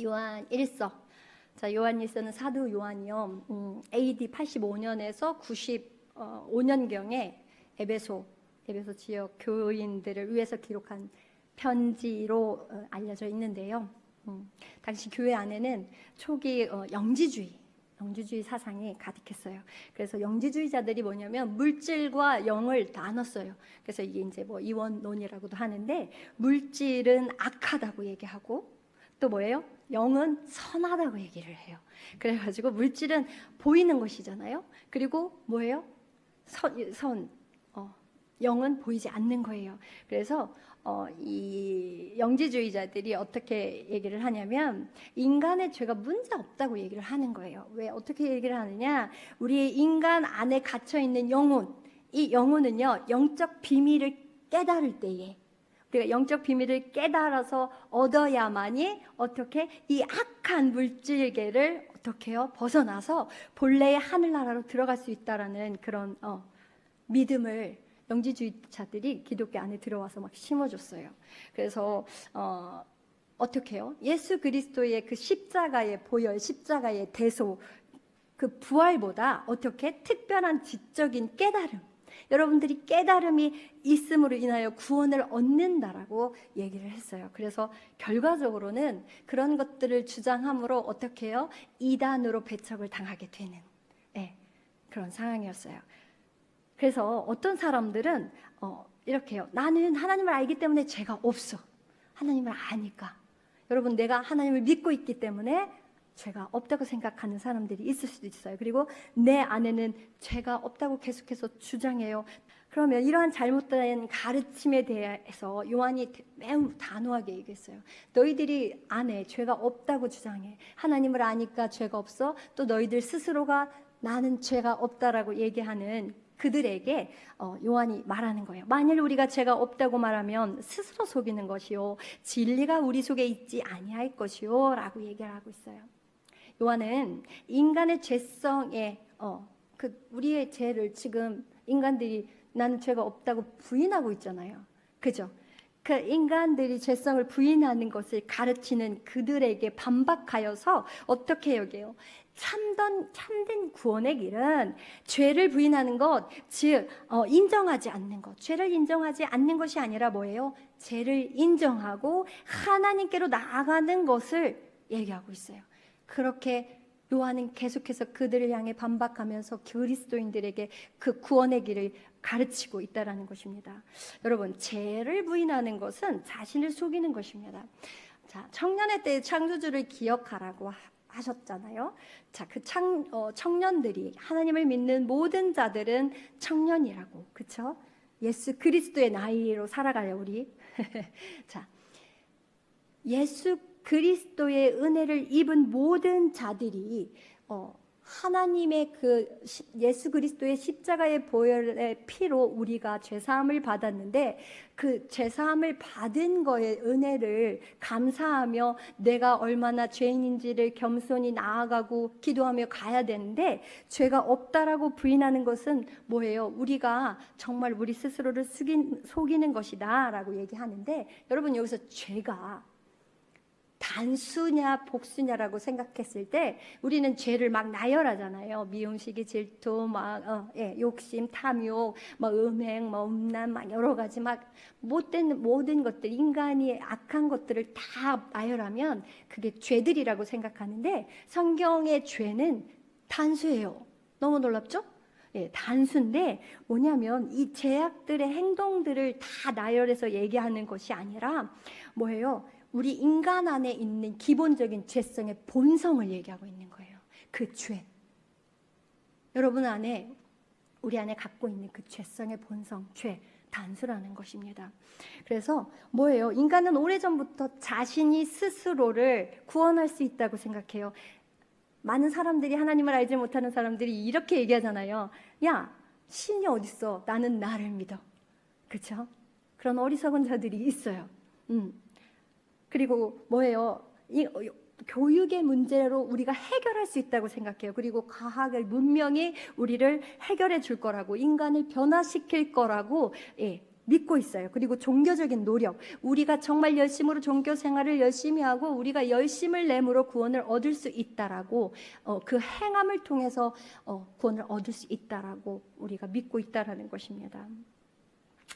요한 1서. 자, 요한 1서는 사도 요한이요. AD 85년에서 95년경에 에베소 지역 교인들을 위해서 기록한 편지로 알려져 있는데요. 당시 교회 안에는 초기 영지주의 사상이 가득했어요. 그래서 영지주의자들이 뭐냐면 물질과 영을 나눴어요. 그래서 이게 이제 뭐 이원론이라고도 하는데, 물질은 악하다고 얘기하고 또 뭐예요? 영은 선하다고 얘기를 해요. 그래가지고 물질은 보이는 것이잖아요. 그리고 뭐예요? 영은 보이지 않는 거예요. 그래서 이 영지주의자들이 어떻게 얘기를 하냐면, 인간의 죄가 문제 없다고 얘기를 하는 거예요. 왜 어떻게 얘기를 하느냐? 우리 인간 안에 갇혀 있는 영혼, 이 영혼은요, 영적 비밀을 깨달을 때에, 우리가 영적 비밀을 깨달아서 얻어야만이 어떻게 이 악한 물질계를 어떻게요? 벗어나서 본래의 하늘나라로 들어갈 수 있다라는 그런 믿음을 영지주의자들이 기독교 안에 들어와서 막 심어줬어요. 그래서 어떻게 해요? 예수 그리스도의 그 십자가의 보혈, 십자가의 대소, 그 부활보다 어떻게 특별한 지적인 깨달음, 여러분들이 깨달음이 있음으로 인하여 구원을 얻는다라고 얘기를 했어요. 그래서 결과적으로는 그런 것들을 주장함으로 어떻게 해요? 이단으로 배척을 당하게 되는 그런 상황이었어요. 그래서 어떤 사람들은 이렇게 해요. 나는 하나님을 알기 때문에 죄가 없어. 하나님을 아니까. 여러분, 내가 하나님을 믿고 있기 때문에 죄가 없다고 생각하는 사람들이 있을 수도 있어요. 그리고 내 안에는 죄가 없다고 계속해서 주장해요. 그러면 이러한 잘못된 가르침에 대해서 요한이 매우 단호하게 얘기했어요. 너희들이 안에 죄가 없다고 주장해. 하나님을 아니까 죄가 없어. 또 너희들 스스로가 나는 죄가 없다라고 얘기하는 그들에게 요한이 말하는 거예요. 만일 우리가 죄가 없다고 말하면 스스로 속이는 것이요, 진리가 우리 속에 있지 아니할 것이요 라고 얘기를 하고 있어요. 요한은 인간의 죄성에 우리의 죄를 지금 인간들이 나는 죄가 없다고 부인하고 있잖아요. 그죠? 그 인간들이 죄성을 부인하는 것을 가르치는 그들에게 반박하여서 어떻게 여겨요? 참된 구원의 길은 죄를 부인하는 것, 즉 인정하지 않는 것. 죄를 인정하지 않는 것이 아니라 뭐예요? 죄를 인정하고 하나님께로 나아가는 것을 얘기하고 있어요. 그렇게 요한은 계속해서 그들을 향해 반박하면서 그리스도인들에게 그 구원의 길을 가르치고 있다라는 것입니다. 여러분, 죄를 부인하는 것은 자신을 속이는 것입니다. 자, 청년의 때의 창조주를 기억하라고 하셨잖아요. 자, 그 청년들이, 하나님을 믿는 모든 자들은 청년이라고, 그렇죠? 예수 그리스도의 나이로 살아가요, 우리. 자, 예수 그리스도의 은혜를 입은 모든 자들이 하나님의 그 예수 그리스도의 십자가의 보혈의 피로 우리가 죄사함을 받았는데, 그 죄사함을 받은 거에 은혜를 감사하며 내가 얼마나 죄인인지를 겸손히 나아가고 기도하며 가야 되는데, 죄가 없다라고 부인하는 것은 뭐예요? 우리가 정말 우리 스스로를 속이는 것이다 라고 얘기하는데, 여러분, 여기서 죄가 단수냐 복수냐라고 생각했을 때 우리는 죄를 막 나열하잖아요. 미움시기, 질투, 욕심, 탐욕, 음행, 음란, 여러 가지 못된 모든 것들, 인간이 악한 것들을 다 나열하면 그게 죄들이라고 생각하는데, 성경의 죄는 단수예요. 너무 놀랍죠? 단수인데 뭐냐면 이 죄악들의 행동들을 다 나열해서 얘기하는 것이 아니라 뭐예요? 우리 인간 안에 있는 기본적인 죄성의 본성을 얘기하고 있는 거예요. 그 죄. 여러분 안에, 우리 안에 갖고 있는 그 죄성의 본성, 죄, 단수라는 것입니다. 그래서 뭐예요? 인간은 오래전부터 자신이 스스로를 구원할 수 있다고 생각해요. 많은 사람들이, 하나님을 알지 못하는 사람들이 이렇게 얘기하잖아요. 야, 신이 어딨어? 나는 나를 믿어. 그렇죠? 그런 어리석은 자들이 있어요. 그리고 뭐예요? 이 교육의 문제로 우리가 해결할 수 있다고 생각해요. 그리고 과학의 문명이 우리를 해결해 줄 거라고, 인간을 변화시킬 거라고 믿고 있어요. 그리고 종교적인 노력, 우리가 정말 열심으로 종교 생활을 열심히 하고 우리가 열심을 내므로 구원을 얻을 수 있다라고, 그 행함을 통해서 구원을 얻을 수 있다라고 우리가 믿고 있다라는 것입니다.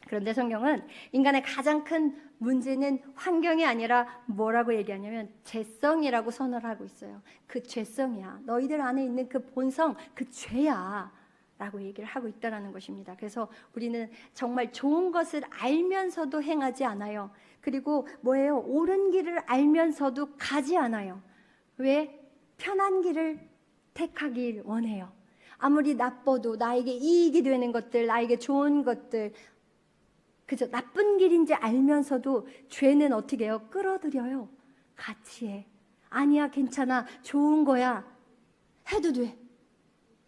그런데 성경은 인간의 가장 큰 문제는 환경이 아니라 뭐라고 얘기하냐면 죄성이라고 선언을 하고 있어요. 그 죄성이야. 너희들 안에 있는 그 본성, 그 죄야 라고 얘기를 하고 있다는 것입니다. 그래서 우리는 정말 좋은 것을 알면서도 행하지 않아요. 그리고 뭐예요? 옳은 길을 알면서도 가지 않아요. 왜? 편한 길을 택하길 원해요. 아무리 나빠도 나에게 이익이 되는 것들, 나에게 좋은 것들, 그죠? 나쁜 길인지 알면서도 죄는 어떻게 해요? 끌어들여요. 같이 해. 아니야, 괜찮아, 좋은 거야, 해도 돼.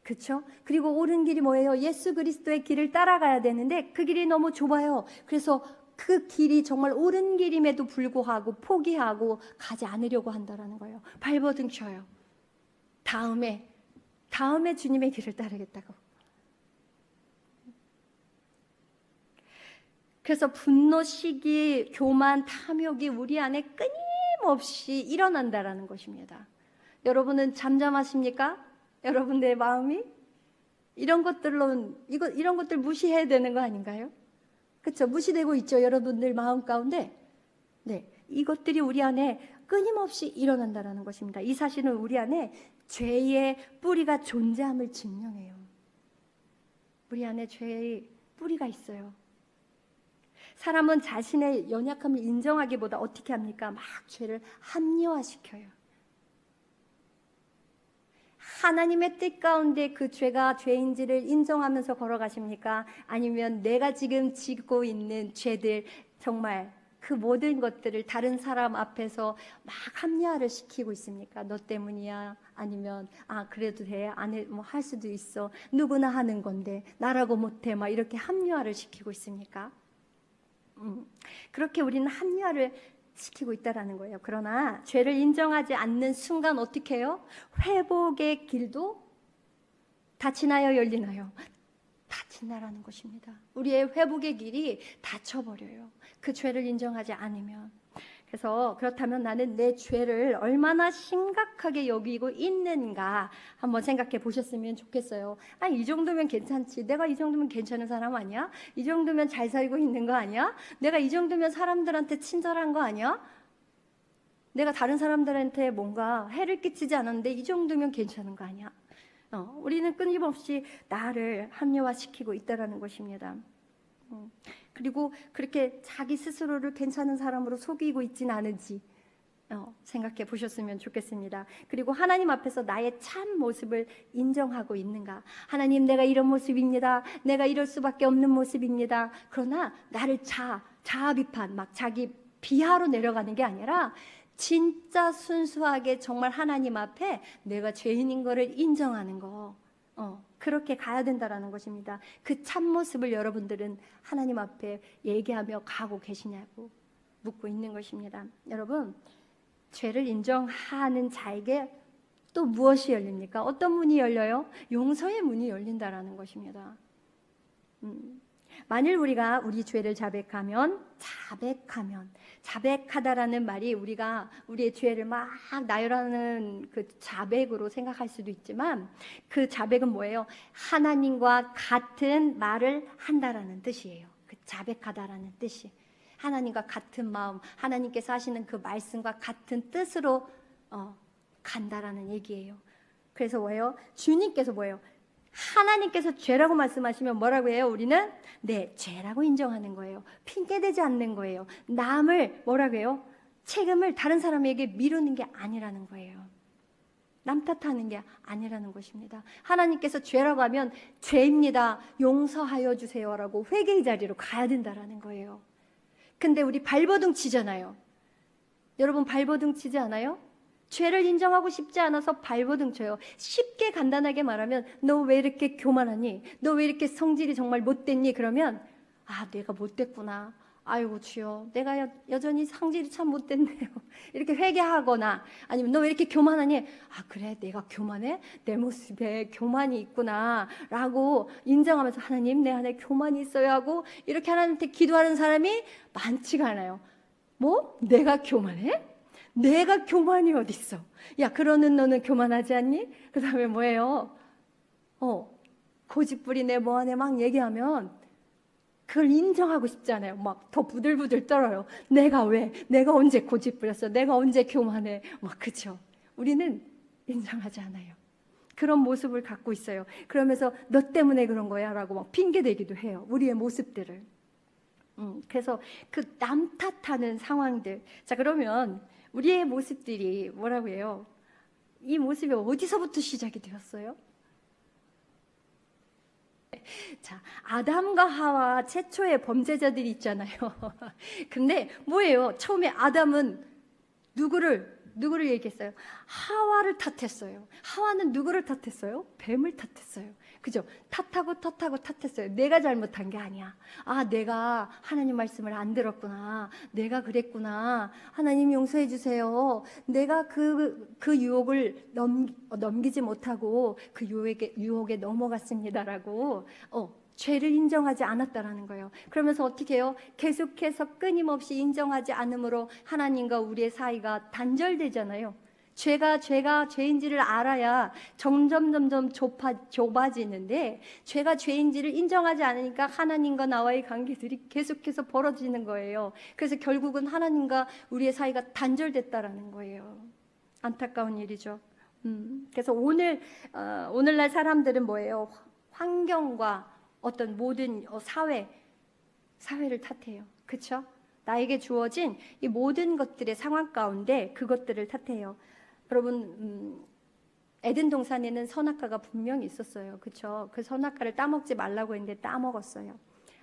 그렇죠? 그리고 옳은 길이 뭐예요? 예수 그리스도의 길을 따라가야 되는데 그 길이 너무 좁아요. 그래서 그 길이 정말 옳은 길임에도 불구하고 포기하고 가지 않으려고 한다는 거예요. 발버둥 쳐요. 다음에 주님의 길을 따르겠다고. 그래서 분노, 시기, 교만, 탐욕이 우리 안에 끊임없이 일어난다라는 것입니다. 여러분은 잠잠하십니까? 여러분들의 마음이 이런 것들 무시해야 되는 거 아닌가요? 그렇죠? 무시되고 있죠, 여러분들 마음 가운데. 네, 이것들이 우리 안에 끊임없이 일어난다라는 것입니다. 이 사실은 우리 안에 죄의 뿌리가 존재함을 증명해요. 우리 안에 죄의 뿌리가 있어요. 사람은 자신의 연약함을 인정하기보다 어떻게 합니까? 막 죄를 합리화시켜요. 하나님의 뜻 가운데 그 죄가 죄인지를 인정하면서 걸어가십니까? 아니면 내가 지금 지고 있는 죄들, 정말 그 모든 것들을 다른 사람 앞에서 막 합리화를 시키고 있습니까? 너 때문이야. 아니면 그래도 돼, 안 해, 뭐 할 수도 있어, 누구나 하는 건데 나라고 못해, 막 이렇게 합리화를 시키고 있습니까? 그렇게 우리는 합리화를 시키고 있다라는 거예요. 그러나 죄를 인정하지 않는 순간 어떻게 해요? 회복의 길도 닫히나요, 열리나요? 닫힌다라는 것입니다. 우리의 회복의 길이 닫혀버려요. 그 죄를 인정하지 않으면. 그래서 그렇다면 나는 내 죄를 얼마나 심각하게 여기고 있는가 한번 생각해 보셨으면 좋겠어요. 이 정도면 괜찮지. 내가 이 정도면 괜찮은 사람 아니야? 이 정도면 잘 살고 있는 거 아니야? 내가 이 정도면 사람들한테 친절한 거 아니야? 내가 다른 사람들한테 뭔가 해를 끼치지 않았는데 이 정도면 괜찮은 거 아니야? 우리는 끊임없이 나를 합리화시키고 있다는 것입니다. 그리고 그렇게 자기 스스로를 괜찮은 사람으로 속이고 있지는 않은지 생각해 보셨으면 좋겠습니다. 그리고 하나님 앞에서 나의 참 모습을 인정하고 있는가? 하나님, 내가 이런 모습입니다. 내가 이럴 수밖에 없는 모습입니다. 그러나 나를 자아 비판, 막 자기 비하로 내려가는 게 아니라 진짜 순수하게 정말 하나님 앞에 내가 죄인인 거를 인정하는 거, 그렇게 가야 된다라는 것입니다. 그 참모습을 여러분들은 하나님 앞에 얘기하며 가고 계시냐고 묻고 있는 것입니다. 여러분, 죄를 인정하는 자에게 또 무엇이 열립니까? 어떤 문이 열려요? 용서의 문이 열린다라는 것입니다. 만일 우리가 우리 죄를 자백하다라는 말이 우리가 우리의 죄를 막 나열하는 그 자백으로 생각할 수도 있지만, 그 자백은 뭐예요? 하나님과 같은 말을 한다라는 뜻이에요. 그 자백하다라는 뜻이 하나님과 같은 마음, 하나님께서 하시는 그 말씀과 같은 뜻으로 간다라는 얘기예요. 그래서 뭐예요? 주님께서 뭐예요? 하나님께서 죄라고 말씀하시면 뭐라고 해요? 우리는 죄라고 인정하는 거예요. 핑계대지 않는 거예요. 남을 뭐라고 해요? 책임을 다른 사람에게 미루는 게 아니라는 거예요. 남 탓하는 게 아니라는 것입니다. 하나님께서 죄라고 하면 죄입니다, 용서하여 주세요라고 회개의 자리로 가야 된다라는 거예요. 근데 우리 발버둥 치잖아요. 여러분, 발버둥 치지 않아요? 죄를 인정하고 싶지 않아서 발버둥 쳐요. 쉽게 간단하게 말하면 너 왜 이렇게 교만하니? 너 왜 이렇게 성질이 정말 못됐니? 그러면 내가 못됐구나. 아이고 주여, 내가 여전히 상질이 참 못됐네요. 이렇게 회개하거나, 아니면 너 왜 이렇게 교만하니? 아 그래, 내가 교만해? 내 모습에 교만이 있구나 라고 인정하면서 하나님, 내 안에 교만이 있어야 하고, 이렇게 하나님한테 기도하는 사람이 많지가 않아요. 뭐? 내가 교만해? 내가 교만이 어딨어? 야, 그러는 너는 교만하지 않니? 그 다음에 뭐예요? 고집부리네 뭐하네 막 얘기하면 그걸 인정하고 싶잖아요. 막 더 부들부들 떨어요. 내가 왜? 내가 언제 고집 부렸어? 내가 언제 교만해? 막 그쵸? 우리는 인정하지 않아요. 그런 모습을 갖고 있어요. 그러면서 너 때문에 그런 거야 라고 막 핑계대기도 해요. 우리의 모습들을. 그래서 그 남 탓하는 상황들. 자, 그러면 우리의 모습들이 뭐라고 해요? 이 모습이 어디서부터 시작이 되었어요? 자, 아담과 하와 최초의 범죄자들이 있잖아요. 근데 뭐예요? 처음에 아담은 누구를 얘기했어요? 하와를 탓했어요. 하와는 누구를 탓했어요? 뱀을 탓했어요. 그죠? 탓했어요. 내가 잘못한 게 아니야. 아, 내가 하나님 말씀을 안 들었구나. 내가 그랬구나. 하나님 용서해 주세요. 내가 그 유혹을 넘기지 못하고 그 유혹에 넘어갔습니다라고 죄를 인정하지 않았다라는 거예요. 그러면서 어떻게 해요? 계속해서 끊임없이 인정하지 않으므로 하나님과 우리의 사이가 단절되잖아요. 죄가 죄인지를 알아야 점점 좁아지는데, 죄가 죄인지를 인정하지 않으니까 하나님과 나와의 관계들이 계속해서 벌어지는 거예요. 그래서 결국은 하나님과 우리의 사이가 단절됐다라는 거예요. 안타까운 일이죠. 그래서 오늘날 사람들은 뭐예요? 환경과 어떤 모든 사회를 탓해요. 그렇죠? 나에게 주어진 이 모든 것들의 상황 가운데 그것들을 탓해요. 여러분, 에덴 동산에는 선악과가 분명히 있었어요. 그렇죠? 그 선악과를 따먹지 말라고 했는데 따먹었어요.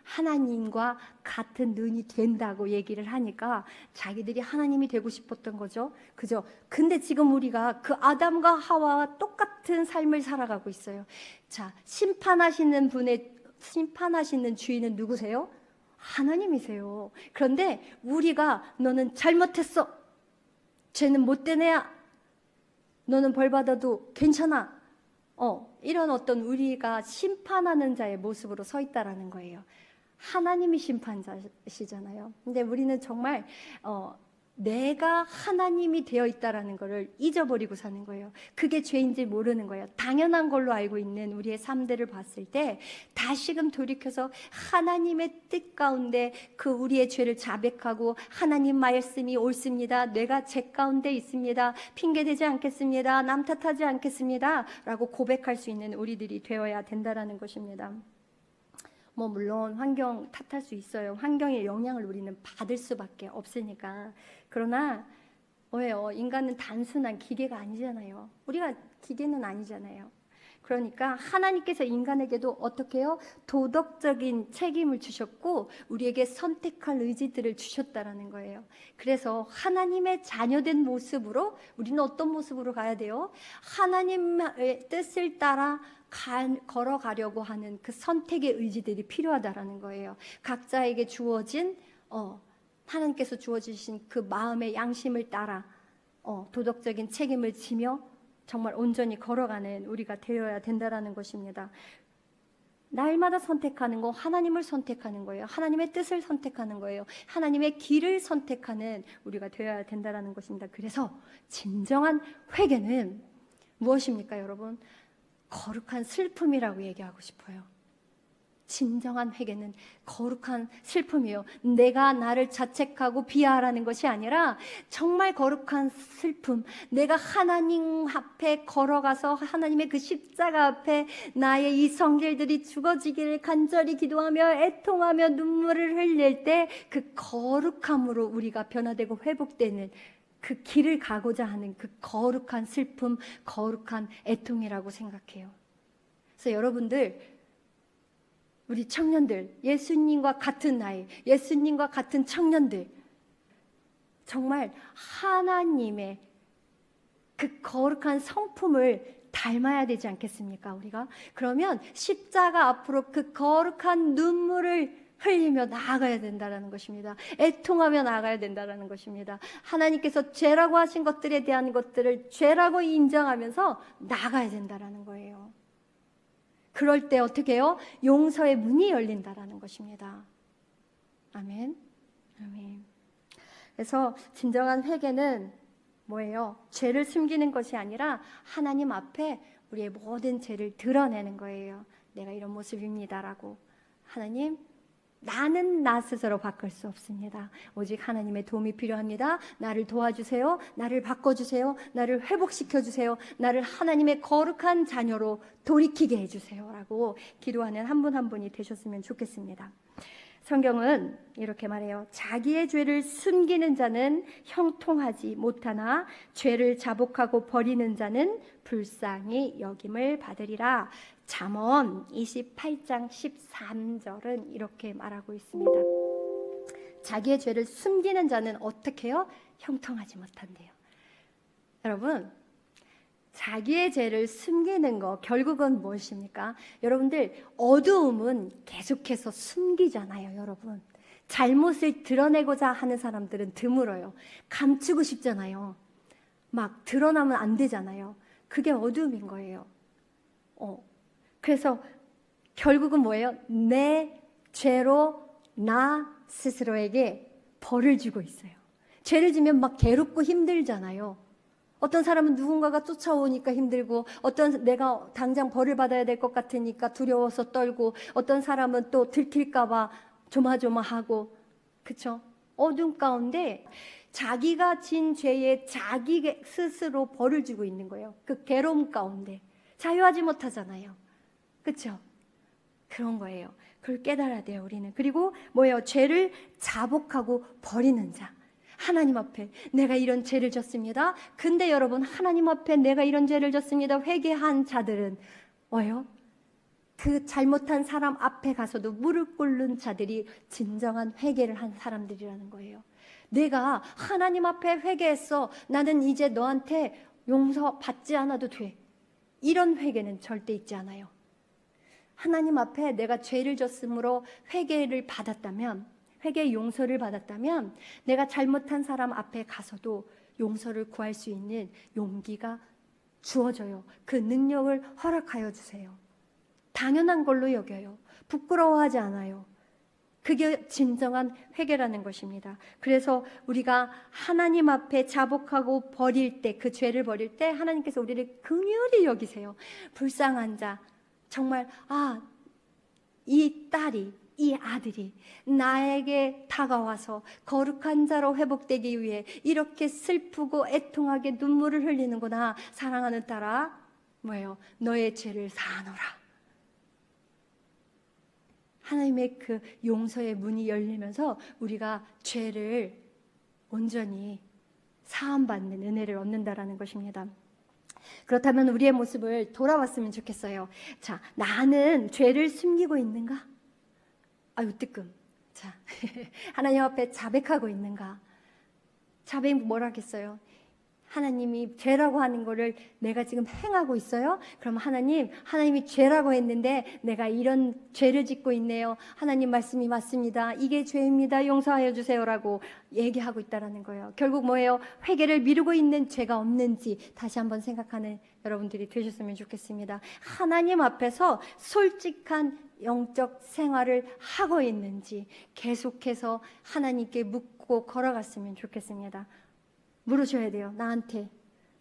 하나님과 같은 눈이 된다고 얘기를 하니까 자기들이 하나님이 되고 싶었던 거죠. 그죠? 근데 지금 우리가 그 아담과 하와와 똑같은 삶을 살아가고 있어요. 자, 심판하시는 주인은 누구세요? 하나님이세요. 그런데 우리가 너는 잘못했어. 쟤는 못된 애야. 너는 벌 받아도 괜찮아. 이런 어떤 우리가 심판하는 자의 모습으로 서 있다라는 거예요. 하나님이 심판자시잖아요. 근데 우리는 정말 내가 하나님이 되어 있다라는 것을 잊어버리고 사는 거예요. 그게 죄인지 모르는 거예요. 당연한 걸로 알고 있는 우리의 삶들을 봤을 때 다시금 돌이켜서 하나님의 뜻 가운데 그 우리의 죄를 자백하고, 하나님 말씀이 옳습니다. 내가 죄 가운데 있습니다. 핑계대지 않겠습니다. 남 탓하지 않겠습니다. 라고 고백할 수 있는 우리들이 되어야 된다라는 것입니다. 물론 환경 탓할 수 있어요. 환경의 영향을 우리는 받을 수밖에 없으니까. 그러나 뭐예요? 인간은 단순한 기계가 아니잖아요. 우리가 기계는 아니잖아요. 그러니까 하나님께서 인간에게도 어떻게 해요? 도덕적인 책임을 주셨고 우리에게 선택할 의지들을 주셨다라는 거예요. 그래서 하나님의 자녀된 모습으로 우리는 어떤 모습으로 가야 돼요? 하나님의 뜻을 따라 걸어가려고 하는 그 선택의 의지들이 필요하다라는 거예요. 각자에게 주어진 하나님께서 주어주신 그 마음의 양심을 따라 도덕적인 책임을 지며 정말 온전히 걸어가는 우리가 되어야 된다라는 것입니다. 날마다 선택하는 거 하나님을 선택하는 거예요. 하나님의 뜻을 선택하는 거예요. 하나님의 길을 선택하는 우리가 되어야 된다라는 것입니다. 그래서 진정한 회개는 무엇입니까, 여러분? 거룩한 슬픔이라고 얘기하고 싶어요. 진정한 회개는 거룩한 슬픔이에요. 내가 나를 자책하고 비하하라는 것이 아니라 정말 거룩한 슬픔. 내가 하나님 앞에 걸어가서 하나님의 그 십자가 앞에 나의 이 성질들이 죽어지기를 간절히 기도하며 애통하며 눈물을 흘릴 때 그 거룩함으로 우리가 변화되고 회복되는 그 길을 가고자 하는 그 거룩한 슬픔, 거룩한 애통이라고 생각해요. 그래서 여러분들, 우리 청년들, 예수님과 같은 나이, 예수님과 같은 청년들, 정말 하나님의 그 거룩한 성품을 닮아야 되지 않겠습니까, 우리가? 그러면 십자가 앞으로 그 거룩한 눈물을 흘리며 나아가야 된다는 것입니다. 애통하며 나아가야 된다는 것입니다. 하나님께서 죄라고 하신 것들에 대한 것들을 죄라고 인정하면서 나아가야 된다는 거예요. 그럴 때 어떻게 해요? 용서의 문이 열린다는 것입니다. 아멘. 아멘. 그래서 진정한 회개는 뭐예요? 죄를 숨기는 것이 아니라 하나님 앞에 우리의 모든 죄를 드러내는 거예요. 내가 이런 모습입니다라고. 하나님, 나는 나 스스로 바꿀 수 없습니다. 오직 하나님의 도움이 필요합니다. 나를 도와주세요. 나를 바꿔주세요. 나를 회복시켜주세요. 나를 하나님의 거룩한 자녀로 돌이키게 해주세요. 라고 기도하는 한 분 한 분이 되셨으면 좋겠습니다. 성경은 이렇게 말해요. 자기의 죄를 숨기는 자는 형통하지 못하나 죄를 자복하고 버리는 자는 불쌍히 여김을 받으리라. 잠언 28장 13절은 이렇게 말하고 있습니다. 자기의 죄를 숨기는 자는 어떻게 해요? 형통하지 못한대요. 여러분, 자기의 죄를 숨기는 거 결국은 무엇입니까? 여러분들, 어두움은 계속해서 숨기잖아요. 여러분, 잘못을 드러내고자 하는 사람들은 드물어요. 감추고 싶잖아요. 막 드러나면 안 되잖아요. 그게 어두움인 거예요. 그래서 결국은 뭐예요? 내 죄로 나 스스로에게 벌을 주고 있어요. 죄를 지면 막 괴롭고 힘들잖아요. 어떤 사람은 누군가가 쫓아오니까 힘들고, 어떤 내가 당장 벌을 받아야 될 것 같으니까 두려워서 떨고, 어떤 사람은 또 들킬까봐 조마조마하고, 그쵸? 어둠 가운데 자기가 진 죄에 자기 스스로 벌을 주고 있는 거예요. 그 괴로움 가운데 자유하지 못하잖아요. 그쵸? 그런 거예요. 그걸 깨달아야 돼요, 우리는. 그리고 뭐예요? 죄를 자복하고 버리는 자. 하나님 앞에 내가 이런 죄를 졌습니다. 근데 여러분, 하나님 앞에 내가 이런 죄를 졌습니다. 회개한 자들은 뭐예요? 그 잘못한 사람 앞에 가서도 무릎 꿇는 자들이 진정한 회개를 한 사람들이라는 거예요. 내가 하나님 앞에 회개했어. 나는 이제 너한테 용서 받지 않아도 돼. 이런 회개는 절대 있지 않아요. 하나님 앞에 내가 죄를 졌으므로 회개를 받았다면, 회개의 용서를 받았다면 내가 잘못한 사람 앞에 가서도 용서를 구할 수 있는 용기가 주어져요. 그 능력을 허락하여 주세요. 당연한 걸로 여겨요. 부끄러워하지 않아요. 그게 진정한 회개라는 것입니다. 그래서 우리가 하나님 앞에 자복하고 버릴 때, 그 죄를 버릴 때 하나님께서 우리를 긍휼히 여기세요. 불쌍한 자, 정말 이 딸이, 이 아들이 나에게 다가와서 거룩한 자로 회복되기 위해 이렇게 슬프고 애통하게 눈물을 흘리는구나. 사랑하는 딸아, 뭐예요? 너의 죄를 사하노라. 하나님의 그 용서의 문이 열리면서 우리가 죄를 온전히 사함받는 은혜를 얻는다라는 것입니다. 그렇다면 우리의 모습을 돌아봤으면 좋겠어요. 자, 나는 죄를 숨기고 있는가? 아유, 뜨끔. 자, 하나님 앞에 자백하고 있는가? 자백 뭐라 하겠어요? 하나님이 죄라고 하는 거를 내가 지금 행하고 있어요? 그럼 하나님이 죄라고 했는데 내가 이런 죄를 짓고 있네요. 하나님 말씀이 맞습니다. 이게 죄입니다. 용서하여 주세요라고 얘기하고 있다는 거예요. 결국 뭐예요? 회개를 미루고 있는 죄가 없는지 다시 한번 생각하는 여러분들이 되셨으면 좋겠습니다. 하나님 앞에서 솔직한 영적 생활을 하고 있는지 계속해서 하나님께 묻고 걸어갔으면 좋겠습니다. 물으셔야 돼요. 나한테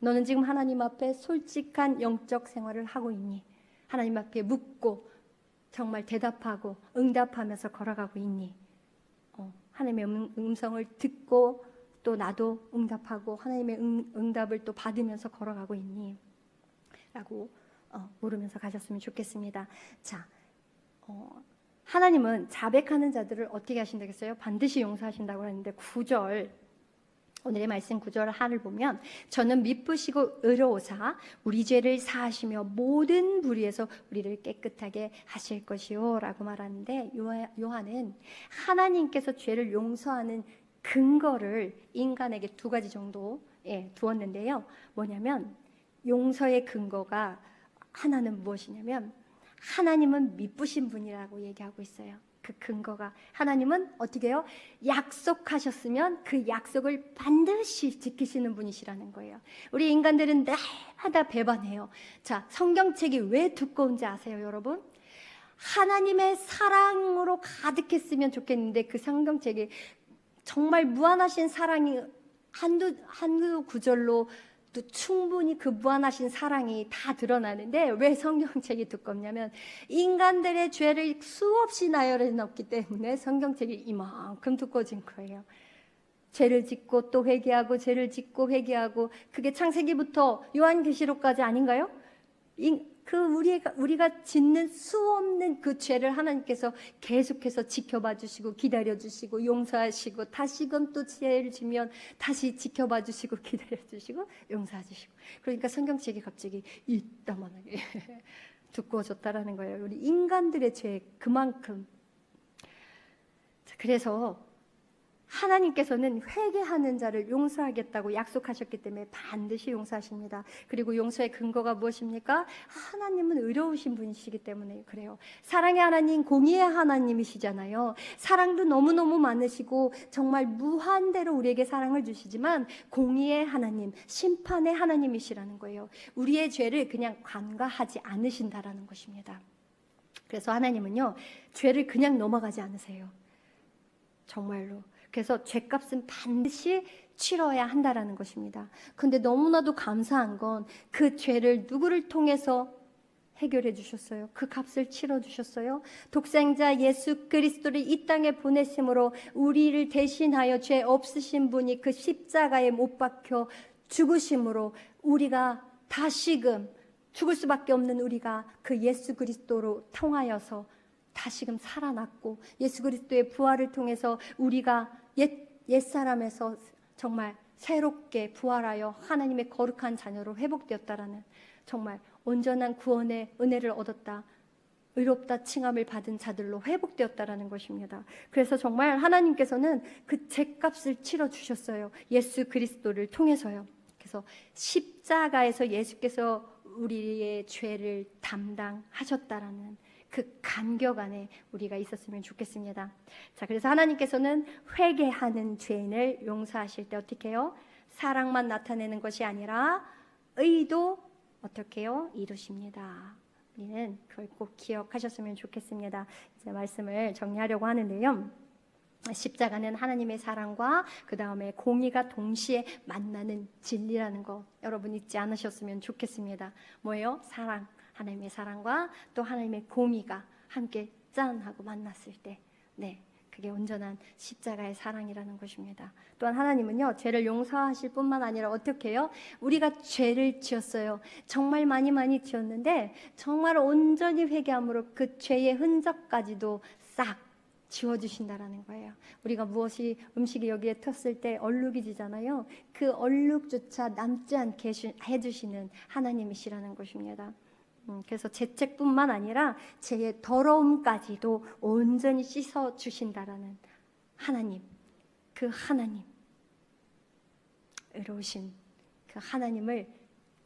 너는 지금 하나님 앞에 솔직한 영적 생활을 하고 있니? 하나님 앞에 묻고 정말 대답하고 응답하면서 걸어가고 있니? 하나님의 음성을 듣고 또 나도 응답하고 하나님의 응답을 또 받으면서 걸어가고 있니? 라고 물으면서 가셨으면 좋겠습니다. 자, 하나님은 자백하는 자들을 어떻게 하신다고 했어요? 반드시 용서하신다고 하는데 9절, 오늘의 말씀 9절 하를 보면 저는 미쁘시고 의로우사 우리 죄를 사하시며 모든 불의에서 우리를 깨끗하게 하실 것이요 라고 말하는데, 요한은 하나님께서 죄를 용서하는 근거를 인간에게 두 가지 정도 두었는데요. 뭐냐면 용서의 근거가 하나는 무엇이냐면 하나님은 미쁘신 분이라고 얘기하고 있어요. 그 근거가 하나님은 어떻게 해요? 약속하셨으면 그 약속을 반드시 지키시는 분이시라는 거예요. 우리 인간들은 날마다 배반해요. 자, 성경책이 왜 두꺼운지 아세요, 여러분? 하나님의 사랑으로 가득했으면 좋겠는데 그 성경책이 정말 무한하신 사랑이 한두 구절로 또 충분히 그 무한하신 사랑이 다 드러나는데 왜 성경책이 두껍냐면 인간들의 죄를 수없이 나열해 놓기 때문에 성경책이 이만큼 두꺼워진 거예요. 죄를 짓고 또 회개하고 죄를 짓고 회개하고 그게 창세기부터 요한계시록까지 아닌가요? 우리가 짓는 수없는 그 죄를 하나님께서 계속해서 지켜봐 주시고 기다려 주시고 용서하시고 다시금 또 죄를 지면 다시 지켜봐 주시고 기다려 주시고 용서해 주시고 그러니까 성경책이 갑자기 이따만하게 두꺼워졌다라는 거예요. 우리 인간들의 죄 그만큼. 그래서 하나님께서는 회개하는 자를 용서하겠다고 약속하셨기 때문에 반드시 용서하십니다. 그리고 용서의 근거가 무엇입니까? 하나님은 의로우신 분이시기 때문에 그래요. 사랑의 하나님, 공의의 하나님이시잖아요. 사랑도 너무너무 많으시고 정말 무한대로 우리에게 사랑을 주시지만 공의의 하나님, 심판의 하나님이시라는 거예요. 우리의 죄를 그냥 관가하지 않으신다라는 것입니다. 그래서 하나님은요, 죄를 그냥 넘어가지 않으세요. 정말로. 그래서 죄값은 반드시 치러야 한다라는 것입니다. 근데 너무나도 감사한 건 그 죄를 누구를 통해서 해결해 주셨어요? 그 값을 치러 주셨어요. 독생자 예수 그리스도를 이 땅에 보내심으로 우리를 대신하여 죄 없으신 분이 그 십자가에 못 박혀 죽으심으로 우리가 다시금 죽을 수밖에 없는 우리가 그 예수 그리스도로 통하여서 다시금 살아났고 예수 그리스도의 부활을 통해서 우리가 옛사람에서 정말 새롭게 부활하여 하나님의 거룩한 자녀로 회복되었다라는 정말 온전한 구원의 은혜를 얻었다. 의롭다 칭함을 받은 자들로 회복되었다라는 것입니다. 그래서 정말 하나님께서는 그 죄값을 치러주셨어요. 예수 그리스도를 통해서요. 그래서 십자가에서 예수께서 우리의 죄를 담당하셨다라는 그 감격 안에 우리가 있었으면 좋겠습니다. 자, 그래서 하나님께서는 회개하는 죄인을 용서하실 때 어떻게 해요? 사랑만 나타내는 것이 아니라 의도 어떻게 해요? 이루십니다. 우리는 그걸 꼭 기억하셨으면 좋겠습니다. 이제 말씀을 정리하려고 하는데요. 십자가는 하나님의 사랑과 그 다음에 공의가 동시에 만나는 진리라는 거 여러분 잊지 않으셨으면 좋겠습니다. 뭐예요? 사랑. 하나님의 사랑과 또 하나님의 공의가 함께 짠 하고 만났을 때 그게 온전한 십자가의 사랑이라는 것입니다. 또한 하나님은요 죄를 용서하실 뿐만 아니라 어떻게 해요? 우리가 죄를 지었어요. 정말 많이 지었는데 정말 온전히 회개함으로 그 죄의 흔적까지도 싹 지워주신다라는 거예요. 우리가 음식이 여기에 텄을 때 얼룩이 지잖아요. 그 얼룩조차 남지 않게 해주시는 하나님이시라는 것입니다. 그래서 죄책뿐만 아니라 죄의 더러움까지도 온전히 씻어주신다라는 하나님, 그 하나님, 의로우신 그 하나님을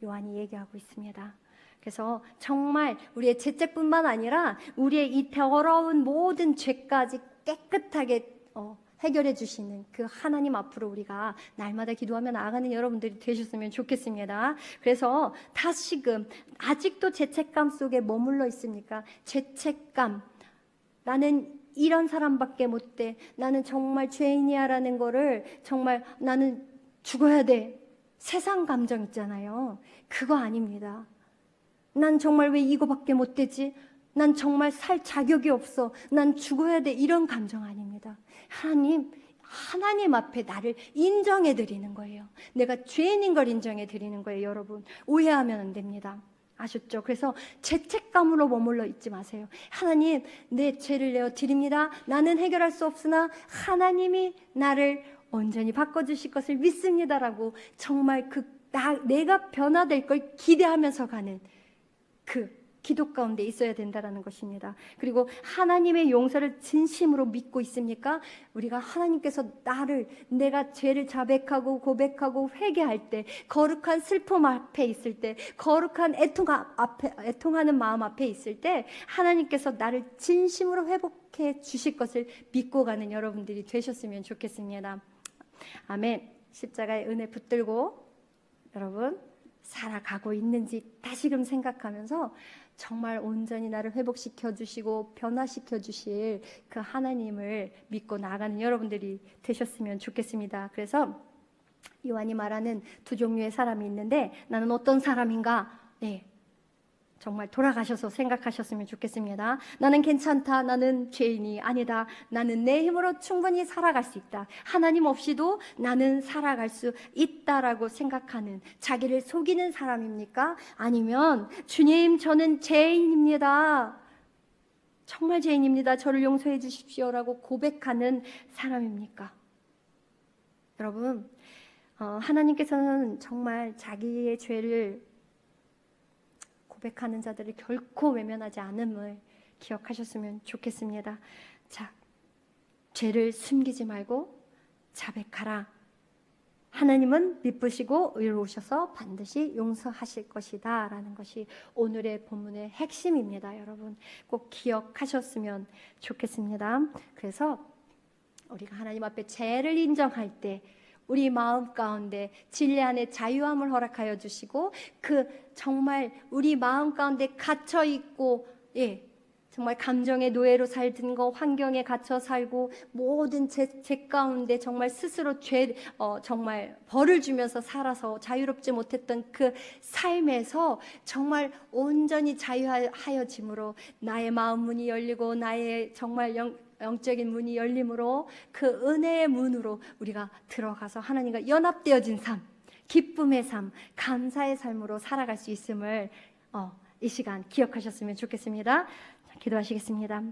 요한이 얘기하고 있습니다. 그래서 정말 우리의 죄책뿐만 아니라 우리의 이 더러운 모든 죄까지 깨끗하게 해결해 주시는 그 하나님 앞으로 우리가 날마다 기도하며 나아가는 여러분들이 되셨으면 좋겠습니다. 그래서 다시금 아직도 죄책감 속에 머물러 있습니까? 죄책감, 나는 이런 사람밖에 못 돼, 나는 정말 죄인이야 라는 거를 정말 나는 죽어야 돼, 세상 감정 있잖아요. 그거 아닙니다. 난 정말 왜 이거밖에 못 되지? 난 정말 살 자격이 없어. 난 죽어야 돼. 이런 감정 아닙니다. 하나님 앞에 나를 인정해 드리는 거예요. 내가 죄인인 걸 인정해 드리는 거예요, 여러분. 오해하면 안 됩니다. 아셨죠? 그래서 죄책감으로 머물러 있지 마세요. 하나님, 내 죄를 내어 드립니다. 나는 해결할 수 없으나 하나님이 나를 온전히 바꿔주실 것을 믿습니다라고 정말 내가 변화될 걸 기대하면서 가는 그 기도 가운데 있어야 된다는 것입니다. 그리고 하나님의 용서를 진심으로 믿고 있습니까? 우리가 하나님께서 내가 죄를 자백하고 고백하고 회개할 때, 거룩한 슬픔 앞에 있을 때, 거룩한 애통하는 마음 앞에 있을 때 하나님께서 나를 진심으로 회복해 주실 것을 믿고 가는 여러분들이 되셨으면 좋겠습니다. 아멘. 십자가의 은혜 붙들고 여러분 살아가고 있는지 다시금 생각하면서 정말 온전히 나를 회복시켜 주시고 변화시켜 주실 그 하나님을 믿고 나아가는 여러분들이 되셨으면 좋겠습니다. 그래서 요한이 말하는 두 종류의 사람이 있는데, 나는 어떤 사람인가? 네, 정말 돌아가셔서 생각하셨으면 좋겠습니다. 나는 괜찮다. 나는 죄인이 아니다. 나는 내 힘으로 충분히 살아갈 수 있다. 하나님 없이도 나는 살아갈 수 있다라고 생각하는, 자기를 속이는 사람입니까? 아니면 주님, 저는 죄인입니다. 정말 죄인입니다. 저를 용서해 주십시오라고 고백하는 사람입니까? 여러분, 하나님께서는 정말 자기의 죄를 고백하는 자들을 결코 외면하지 않음을 기억하셨으면 좋겠습니다. 자, 죄를 숨기지 말고 자백하라. 하나님은 미쁘시고 의로우셔서 반드시 용서하실 것이다 라는 것이 오늘의 본문의 핵심입니다. 여러분 꼭 기억하셨으면 좋겠습니다. 그래서 우리가 하나님 앞에 죄를 인정할 때 우리 마음 가운데 진리 안에 자유함을 허락하여 주시고, 그 정말 우리 마음 가운데 갇혀 있고, 정말 감정의 노예로 살던 거, 환경에 갇혀 살고 모든 죄 가운데 정말 스스로 정말 벌을 주면서 살아서 자유롭지 못했던 그 삶에서 정말 온전히 자유하여짐으로 나의 마음 문이 열리고 나의 정말 영적인 문이 열림으로 그 은혜의 문으로 우리가 들어가서 하나님과 연합되어진 삶, 기쁨의 삶, 감사의 삶으로 살아갈 수 있음을 이 시간 기억하셨으면 좋겠습니다. 기도하시겠습니다.